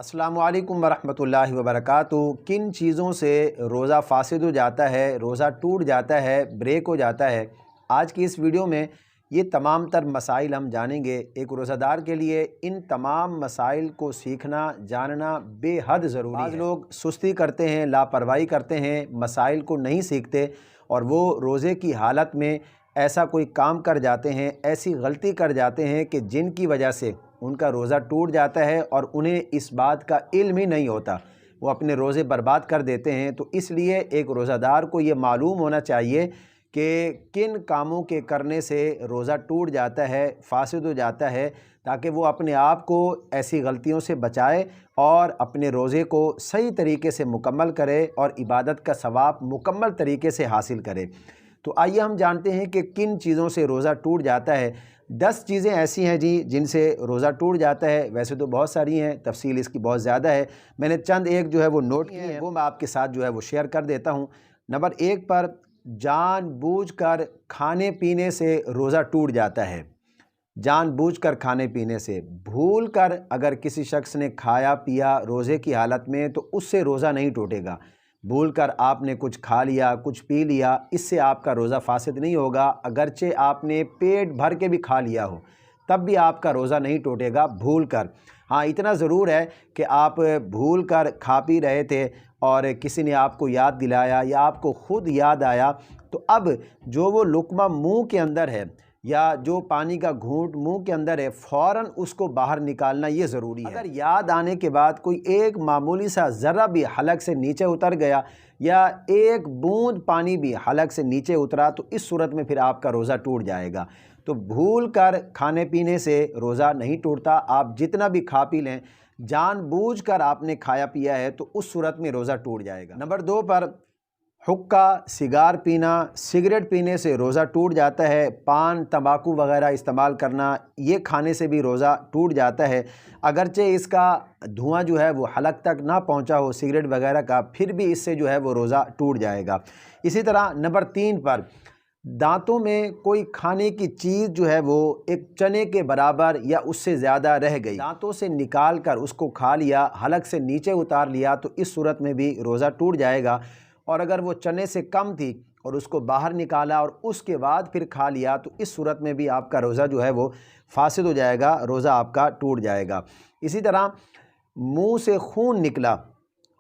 अस्सलामुअलैकुम वरहमतुल्लाहि वबरकातुहू। किन चीज़ों से रोज़ा फासिद हो जाता है, रोज़ा टूट जाता है, ब्रेक हो जाता है, आज की इस वीडियो में ये तमाम तर मसाइल हम जानेंगे। एक रोज़ादार के लिए इन तमाम मसाइल को सीखना जानना बेहद ज़रूरी है। बाज़ लोग सुस्ती करते हैं, लापरवाही करते हैं, मसाइल को नहीं सीखते और वो रोज़े की हालत में ऐसा कोई काम कर जाते हैं, ऐसी गलती कर जाते हैं कि जिनकी वजह से उनका रोज़ा टूट जाता है और उन्हें इस बात का इल्म ही नहीं होता, वो अपने रोज़े बर्बाद कर देते हैं। तो इसलिए एक रोज़ादार को ये मालूम होना चाहिए कि किन कामों के करने से रोज़ा टूट जाता है, फासिद हो जाता है, ताकि वो अपने आप को ऐसी गलतियों से बचाए और अपने रोज़े को सही तरीके से मुकम्मल करे और इबादत का सवाब मुकम्मल तरीके से हासिल करे। तो आइए हम जानते हैं कि किन चीज़ों से रोज़ा टूट जाता है। 10 चीज़ें ऐसी हैं जी जिनसे रोज़ा टूट जाता है। वैसे तो बहुत सारी हैं, तफसील इसकी बहुत ज़्यादा है, मैंने चंद एक जो है वो नोट की है, वो मैं आपके साथ जो है वो शेयर कर देता हूँ। नंबर 1 पर जानबूझकर खाने पीने से रोज़ा टूट जाता है। जानबूझकर खाने पीने से, भूल कर अगर किसी शख्स ने खाया पिया रोज़े की हालत में तो उससे रोज़ा नहीं टूटेगा। भूल कर आपने कुछ खा लिया, कुछ पी लिया, इससे आपका रोज़ा फासिद नहीं होगा। अगरचे आपने पेट भर के भी खा लिया हो तब भी आपका रोज़ा नहीं टूटेगा भूल कर। हाँ, इतना ज़रूर है कि आप भूल कर खा पी रहे थे और किसी ने आपको याद दिलाया या आपको ख़ुद याद आया, तो अब जो वो लुक़मा मुँह के अंदर है या जो पानी का घूंट मुंह के अंदर है, फ़ौरन उसको बाहर निकालना ये ज़रूरी है। अगर याद आने के बाद कोई एक मामूली सा ज़रा भी हलक से नीचे उतर गया या एक बूंद पानी भी हलक से नीचे उतरा तो इस सूरत में फिर आपका रोज़ा टूट जाएगा। तो भूल कर खाने पीने से रोज़ा नहीं टूटता। आप जितना भी खा पी लें, जानबूझकर आपने खाया पिया है तो उस सूरत में रोज़ा टूट जाएगा। नंबर 2 पर हुक्का, सिगार पीना, सिगरेट पीने से रोज़ा टूट जाता है। पान, तंबाकू वग़ैरह इस्तेमाल करना, ये खाने से भी रोज़ा टूट जाता है। अगरचे इसका धुआं जो है वो हलक तक ना पहुंचा हो सिगरेट वग़ैरह का, फिर भी इससे जो है वो रोज़ा टूट जाएगा। इसी तरह नंबर 3 पर दांतों में कोई खाने की चीज़ जो है वो एक चने के बराबर या उससे ज़्यादा रह गई, दांतों से निकाल कर उसको खा लिया, हलक से नीचे उतार लिया, तो इस सूरत में भी रोज़ा टूट जाएगा। और अगर वो चने से कम थी और उसको बाहर निकाला और उसके बाद फिर खा लिया तो इस सूरत में भी आपका रोज़ा जो है वो फासिद हो जाएगा, रोज़ा आपका टूट जाएगा। इसी तरह मुंह से खून निकला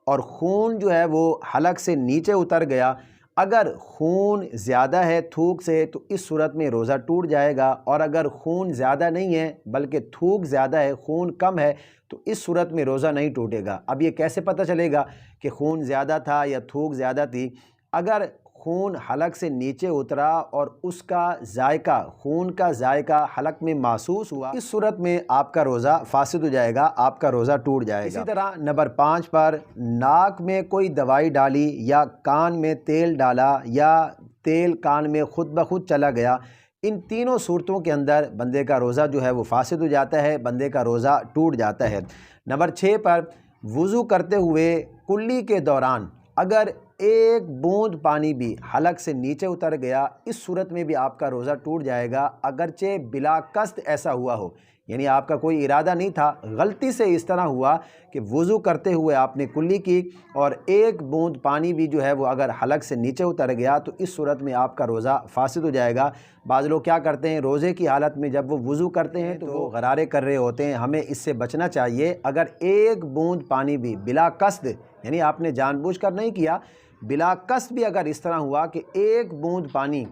और खून जो है वो हलक से नीचे उतर गया, अगर खून ज़्यादा है थूक से तो इस सूरत में रोज़ा टूट जाएगा। और अगर खून ज़्यादा नहीं है बल्कि थूक ज़्यादा है, खून कम है, तो इस सूरत में रोज़ा नहीं टूटेगा। अब ये कैसे पता चलेगा कि खून ज़्यादा था या थूक ज़्यादा थी? अगर खून हलक से नीचे उतरा और उसका जायका, खून का जायका हलक में महसूस हुआ, इस सूरत में आपका रोज़ा फासिद हो जाएगा, आपका रोज़ा टूट जाएगा। इसी तरह नंबर 5 पर नाक में कोई दवाई डाली या कान में तेल डाला या तेल कान में खुद ब खुद चला गया, इन तीनों सूरतों के अंदर बंदे का रोज़ा जो है वो फासिद हो जाता है, बंदे का रोज़ा टूट जाता है। नंबर 6 पर वुज़ू करते हुए कुल्ली के दौरान अगर एक बूंद पानी भी हलक से नीचे उतर गया, इस सूरत में भी आपका रोज़ा टूट जाएगा। अगरचे बिला कस्त ऐसा हुआ हो, यानी आपका कोई इरादा नहीं था, गलती से इस तरह हुआ कि वुज़ू करते हुए आपने कुल्ली की और एक बूंद पानी भी जो है वो अगर हलक से नीचे उतर गया तो इस सूरत में आपका रोज़ा फासिद हो जाएगा। बाज़ लोग क्या करते हैं, रोज़े की हालत में जब वो वुज़ू करते हैं तो वो गरारे कर रहे होते हैं, हमें इससे बचना चाहिए। अगर एक बूंद पानी भी बिला कस्त, यानी आपने जानबूझकर नहीं किया, बिला कस्त भी अगर इस तरह हुआ कि एक बूंद पानी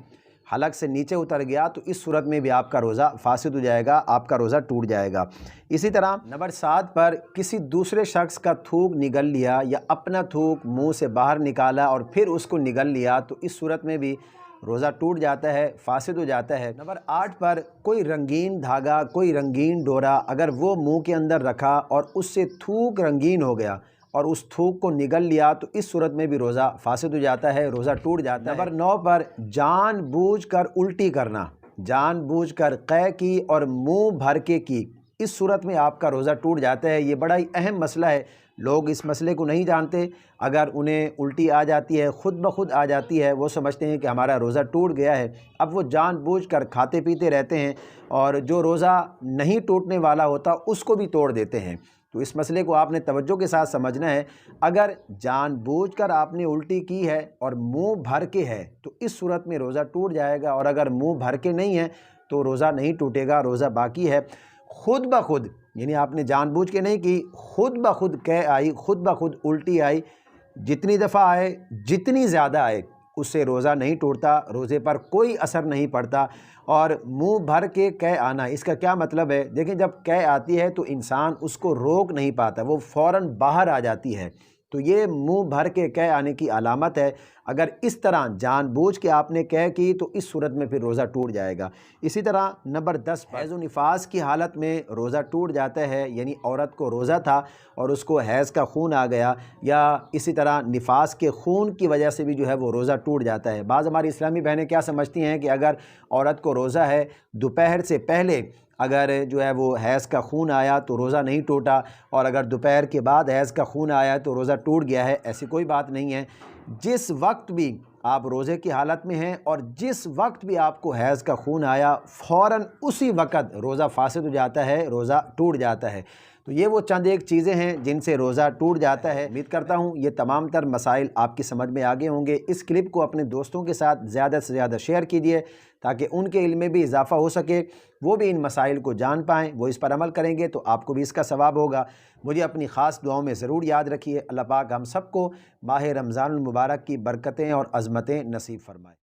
हलक से नीचे उतर गया तो इस सूरत में भी आपका रोज़ा फासिद हो जाएगा, आपका रोज़ा टूट जाएगा। इसी तरह नंबर 7 पर किसी दूसरे शख्स का थूक निगल लिया या अपना थूक मुंह से बाहर निकाला और फिर उसको निगल लिया तो इस सूरत में भी रोज़ा टूट जाता है, फासिद हो जाता है। नंबर 8 पर कोई रंगीन धागा, कोई रंगीन डोरा अगर वो मुंह के अंदर रखा और उससे थूक रंगीन हो गया और उस थूक को निगल लिया तो इस सूरत में भी रोज़ा फासिद हो जाता है, रोज़ा टूट जाता है। नंबर 9 पर जानबूझकर उल्टी करना, जानबूझकर कै की और मुंह भर के की, इस सूरत में आपका रोज़ा टूट जाता है। ये बड़ा ही अहम मसला है, लोग इस मसले को नहीं जानते। अगर उन्हें उल्टी आ जाती है, ख़ुद ब खुद आ जाती है, वो समझते हैं कि हमारा रोज़ा टूट गया है। अब वो जानबूझकर खाते पीते रहते हैं और जो रोज़ा नहीं टूटने वाला होता उसको भी तोड़ देते हैं। तो इस मसले को आपने तवज्जो के साथ समझना है। अगर जानबूझकर आपने उल्टी की है और मुंह भर के है तो इस सूरत में रोज़ा टूट जाएगा, और अगर मुंह भर के नहीं है तो रोज़ा नहीं टूटेगा, रोज़ा बाकी है। खुद ब खुद, यानी आपने जानबूझ के नहीं की, खुद ब खुद कह आई, खुद ब खुद उल्टी आई, जितनी दफ़ा आए, जितनी ज़्यादा आए, उससे रोज़ा नहीं टूटता, रोज़े पर कोई असर नहीं पड़ता। और मुंह भर के कह आना, इसका क्या मतलब है? देखें, जब कह आती है तो इंसान उसको रोक नहीं पाता, वो फ़ौरन बाहर आ जाती है, तो ये मुंह भर के कह आने की अलामत है। अगर इस तरह जानबूझ के आपने कह की तो इस सूरत में फिर रोज़ा टूट जाएगा। इसी तरह नंबर 10, हैज़ व निफास की हालत में रोज़ा टूट जाता है, यानी औरत को रोज़ा था और उसको हैज़ का खून आ गया, या इसी तरह निफास के खून की वजह से भी जो है वो रोज़ा टूट जाता है। बाज़ हमारी इस्लामी बहनें क्या समझती हैं कि अगर औरत को रोज़ा है, दोपहर से पहले अगर जो है वो हैज़ का खून आया तो रोज़ा नहीं टूटा, और अगर दोपहर के बाद हैज़ का खून आया तो रोज़ा टूट गया है। ऐसी कोई बात नहीं है। जिस वक्त भी आप रोज़े की हालत में हैं और जिस वक्त भी आपको हैज़ का खून आया, फ़ौरन उसी वक्त रोज़ा फासिद हो जाता है, रोज़ा टूट जाता है। तो ये वो चंद एक चीज़ें हैं जिनसे रोज़ा टूट जाता है। उम्मीद करता हूँ ये तमाम तर मसाइल आपकी समझ में आ गए होंगे। इस क्लिप को अपने दोस्तों के साथ ज़्यादा से ज़्यादा शेयर कीजिए ताकि उनके इल्म में भी इजाफ़ा हो सके, वो भी इन मसाइल को जान पाएँ। वो इस पर अमल करेंगे तो आपको भी इसका सवाब होगा। मुझे अपनी ख़ास दुआओं में ज़रूर याद रखिए। अल्लाह पाक हम सबको माह रमज़ानुल मुबारक की बरकतें और अज़मतें नसीब फ़रमाए।